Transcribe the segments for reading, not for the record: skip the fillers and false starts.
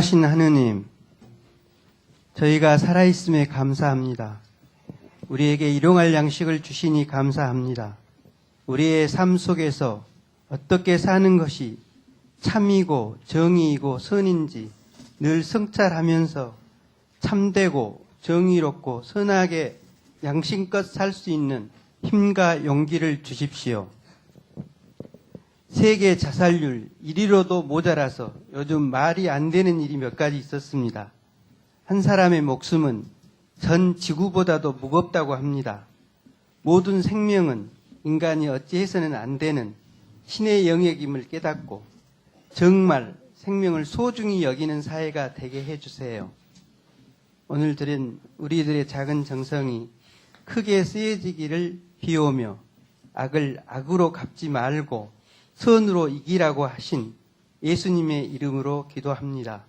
전능하신 하느님, 저희가 살아있음에 감사합니다. 우리에게 일용할 양식을 주시니 감사합니다. 우리의 삶 속에서 어떻게 사는 것이 참이고 정의이고 선인지 늘 성찰하면서 참되고 정의롭고 선하게 양심껏 살 수 있는 힘과 용기를 주십시오. 세계 자살률 1위로도 모자라서 요즘 말이 안 되는 일이 몇 가지 있었습니다. 한 사람의 목숨은 전 지구보다도 무겁다고 합니다. 모든 생명은 인간이 어찌해서는 안 되는 신의 영역임을 깨닫고 정말 생명을 소중히 여기는 사회가 되게 해주세요. 오늘 드린 우리들의 작은 정성이 크게 쓰여지기를 비오며 악을 악으로 갚지 말고 선으로 이기라고 하신 예수님의 이름으로 기도합니다.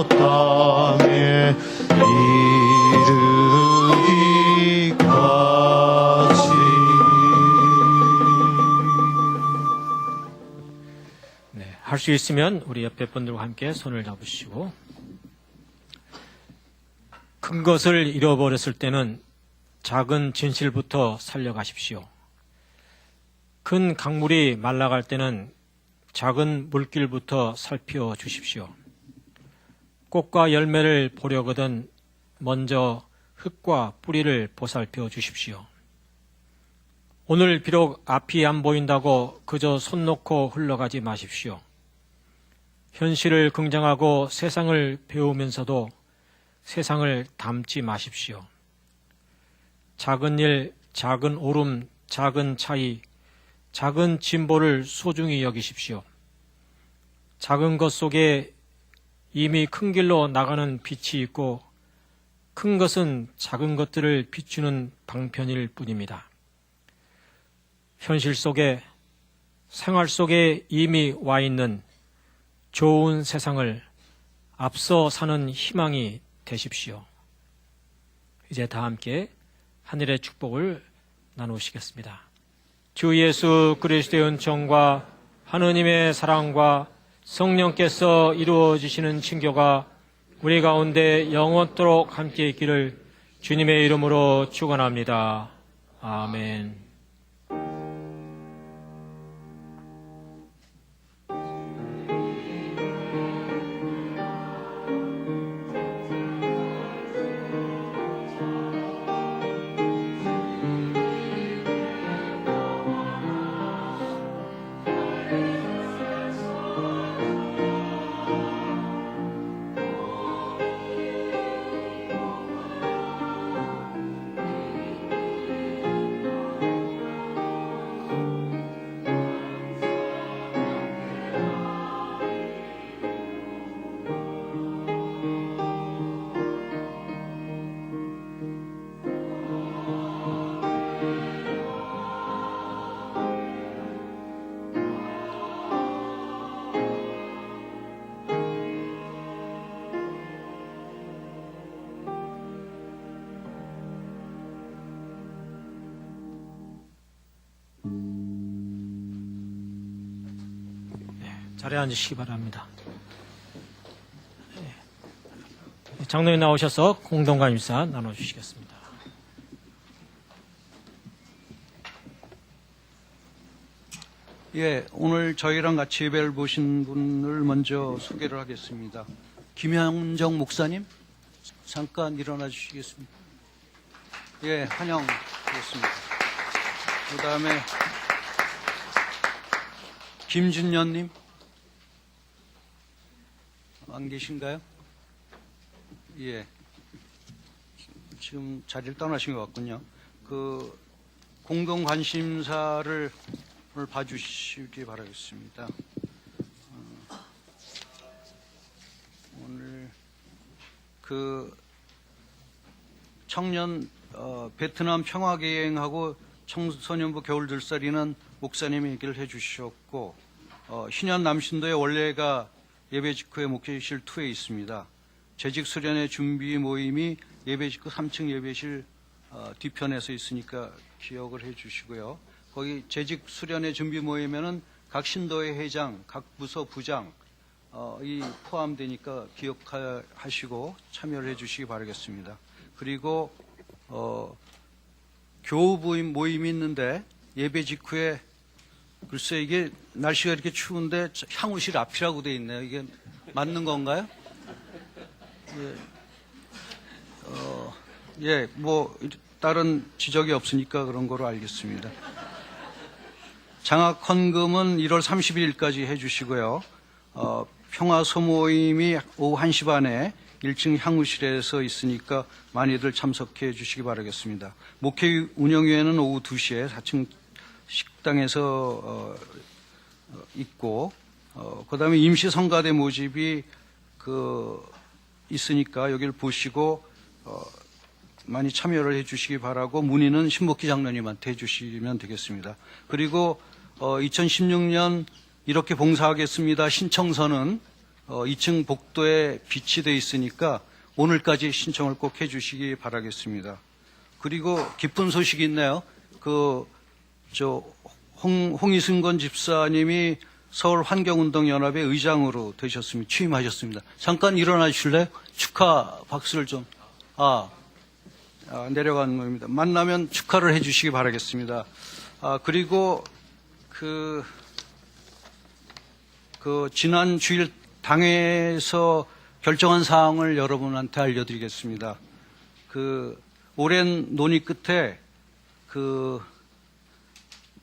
땅에 이르기까지. 네, 할 수 있으면 우리 옆에 분들과 함께 손을 잡으시고, 큰 것을 잃어버렸을 때는 작은 진실부터 살려가십시오. 큰 강물이 말라갈 때는 작은 물길부터 살펴주십시오. 꽃과 열매를 보려거든 먼저 흙과 뿌리를 보살펴 주십시오. 오늘 비록 앞이 안 보인다고 그저 손 놓고 흘러가지 마십시오. 현실을 긍정하고 세상을 배우면서도 세상을 닮지 마십시오. 작은 일, 작은 오름, 작은 차이, 작은 진보를 소중히 여기십시오. 작은 것 속에 이미 큰 길로 나가는 빛이 있고, 큰 것은 작은 것들을 비추는 방편일 뿐입니다. 현실 속에, 생활 속에 이미 와 있는 좋은 세상을 앞서 사는 희망이 되십시오. 이제 다 함께 하늘의 축복을 나누시겠습니다. 주 예수 그리스도의 은총과 하느님의 사랑과 성령께서 이루어지시는 친교가 우리 가운데 영원토록 함께 있기를 주님의 이름으로 축원합니다. 아멘. 자리에 앉으시기 바랍니다. 장로님 나오셔서 공동감 일사 나눠주시겠습니다. 예, 오늘 저희랑 같이 예배를 보신 분을 먼저 소개를 하겠습니다. 김현정 목사님, 잠깐 일어나 주시겠습니까? 예, 환영하겠습니다. 그 다음에 김준현님, 안 계신가요? 예, 지금 자리를 떠나신 것 같군요. 그 공동 관심사를 오늘 봐주시기 바라겠습니다. 오늘 그 청년 베트남 평화계행하고 청소년부 겨울들살이는 목사님이 얘기를 해주셨고, 신현 남신도의 원래가 예배 직후에 목회실 2에 있습니다. 재직 수련회 준비 모임이 예배 직후 3층 예배실 뒤편에서 있으니까 기억을 해주시고요. 거기 재직 수련회 준비 모임에는 각 신도의 회장, 각 부서 부장 이 포함되니까 기억하시고 참여를 해주시기 바라겠습니다. 그리고 교우 모임이 있는데 예배 직후에 글쎄 이게 날씨가 이렇게 추운데 향후실 앞이라고 돼 있네요. 이게 맞는 건가요? 예, 뭐 다른 지적이 없으니까 그런 거로 알겠습니다. 장학 헌금은 1월 31일까지 해주시고요. 평화 소모임이 오후 1시 반에 1층 향후실에서 있으니까 많이들 참석해 주시기 바라겠습니다. 목회 운영위원회는 오후 2시에 4층 식당에서 있고, 그 다음에 임시 성가대 모집이 있으니까 여기를 보시고 많이 참여를 해 주시기 바라고, 문의는 신복희 장로님한테 해 주시면 되겠습니다. 그리고 2016년 이렇게 봉사하겠습니다 신청서는 2층 복도에 비치돼 있으니까 오늘까지 신청을 꼭 해주시기 바라겠습니다. 그리고 기쁜 소식이 있네요. 홍이승건 집사님이 서울환경운동연합의 의장으로 되셨습니다. 취임하셨습니다. 잠깐 일어나 주실래요? 축하 박수를 좀. 내려가는 겁니다. 만나면 축하를 해주시기 바라겠습니다. 그리고 지난 주일 당회에서 결정한 사항을 여러분한테 알려드리겠습니다. 오랜 논의 끝에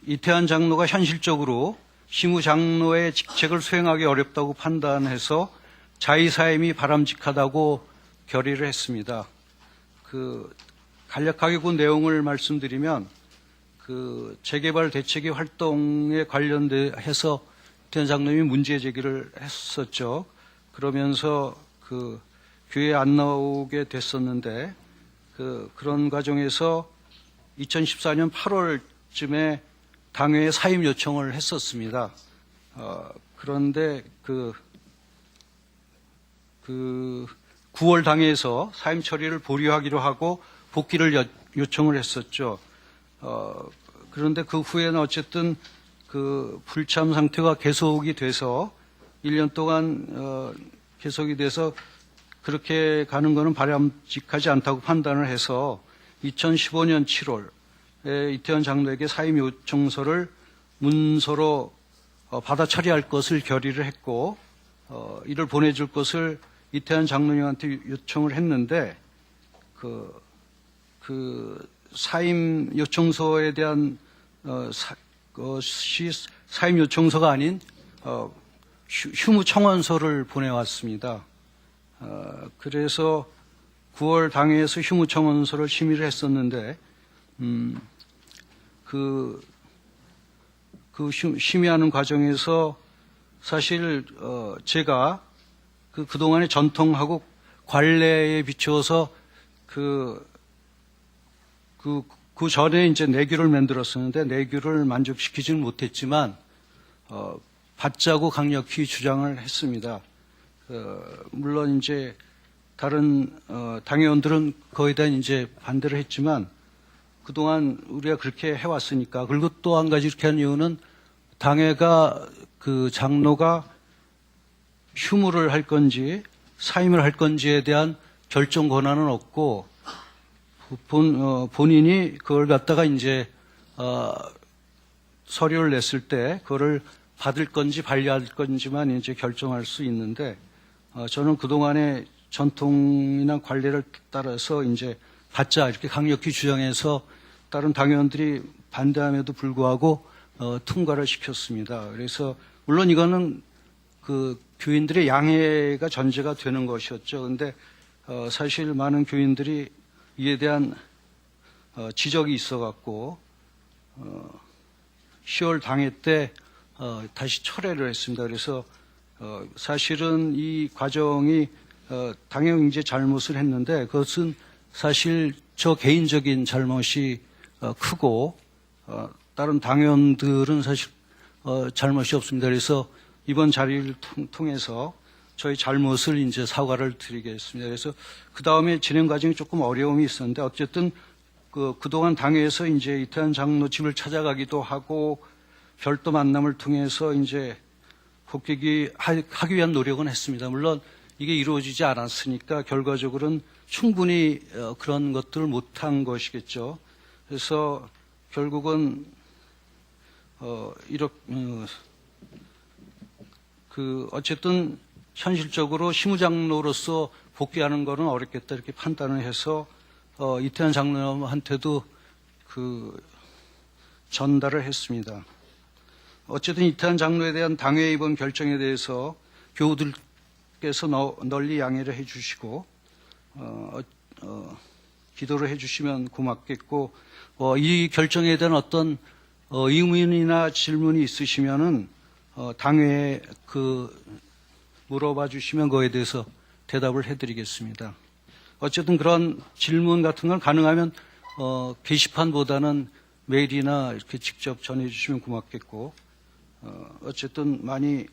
이태한 장로가 현실적으로 시무 장로의 직책을 수행하기 어렵다고 판단해서 자의사임이 바람직하다고 결의를 했습니다. 간략하게 그 내용을 말씀드리면 재개발 대책위 활동에 관련해서 이태한 장로님이 문제 제기를 했었죠. 그러면서 교회에 안 나오게 됐었는데 그런 과정에서 2014년 8월쯤에 당회에 사임 요청을 했었습니다. 그런데 9월 당회에서 사임 처리를 보류하기로 하고 복귀를 요청을 했었죠. 그런데 그 후에는 어쨌든 불참 상태가 계속이 돼서 1년 동안 계속이 돼서 그렇게 가는 것은 바람직하지 않다고 판단을 해서 2015년 7월 이태원 장로에게 사임 요청서를 문서로 받아 처리할 것을 결의를 했고 이를 보내줄 것을 이태원 장로님한테 요청을 했는데 사임 요청서에 대한 것이 사임 요청서가 아닌 휴무 청원서를 보내왔습니다. 그래서 9월 당회에서 휴무 청원서를 심의를 했었는데 심의하는 과정에서 사실 제가 그동안의 전통하고 관례에 비추어서 그 전에 이제 내규를 만들었었는데 내규를 만족시키지는 못했지만 받자고 강력히 주장을 했습니다. 물론 이제 다른 당회원들은 거의 다 이제 반대를 했지만 그동안 우리가 그렇게 해왔으니까. 그리고 또 한 가지 이렇게 한 이유는 당회가 장로가 휴무를 할 건지 사임을 할 건지에 대한 결정 권한은 없고 본인이 그걸 갖다가 이제 서류를 냈을 때 그거를 받을 건지 반려할 건지만 이제 결정할 수 있는데 저는 그동안의 전통이나 관례를 따라서 이제 받자 이렇게 강력히 주장해서 다른 당원들이 반대함에도 불구하고 통과를 시켰습니다. 그래서 물론 이거는 교인들의 양해가 전제가 되는 것이었죠. 그런데 사실 많은 교인들이 이에 대한 지적이 있어갖고 10월 당회 때 다시 철회를 했습니다. 그래서 사실은 이 과정이 당연히 이제 잘못을 했는데 그것은 사실 저 개인적인 잘못이 크고 다른 당원들은 사실 잘못이 없습니다. 그래서 이번 자리를 통해서 저희 잘못을 이제 사과를 드리겠습니다. 그래서 그 다음에 진행 과정이 조금 어려움이 있었는데 어쨌든 그동안 당회에서 이제 이태한 장로 집을 찾아가기도 하고 별도 만남을 통해서 이제 복귀 하기 위한 노력은 했습니다. 물론 이게 이루어지지 않았으니까 결과적으로는 충분히 그런 것들을 못한 것이겠죠. 그래서 결국은 어쨌든 현실적으로 시무장로로서 복귀하는 것은 어렵겠다 이렇게 판단을 해서 이태한 장로한테도 전달을 했습니다. 어쨌든 이태한 장로에 대한 당회 이번 결정에 대해서 교우들께서 널리 양해를 해주시고 기도를 해주시면 고맙겠고 이 결정에 대한 어떤 의문이나 질문이 있으시면은 당회에 물어봐 주시면 그거에 대해서 대답을 해드리겠습니다. 어쨌든 그런 질문 같은 걸 가능하면 게시판보다는 메일이나 이렇게 직접 전해주시면 고맙겠고 어쨌든 많이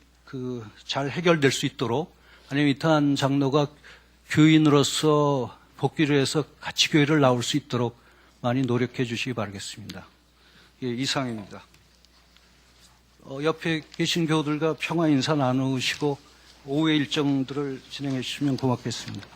잘 해결될 수 있도록 아니면 이탄 장로가 교인으로서 복귀를 해서 같이 교회를 나올 수 있도록 많이 노력해 주시기 바라겠습니다. 예, 이상입니다. 옆에 계신 교우들과 평화 인사 나누시고 오후의 일정들을 진행해 주시면 고맙겠습니다.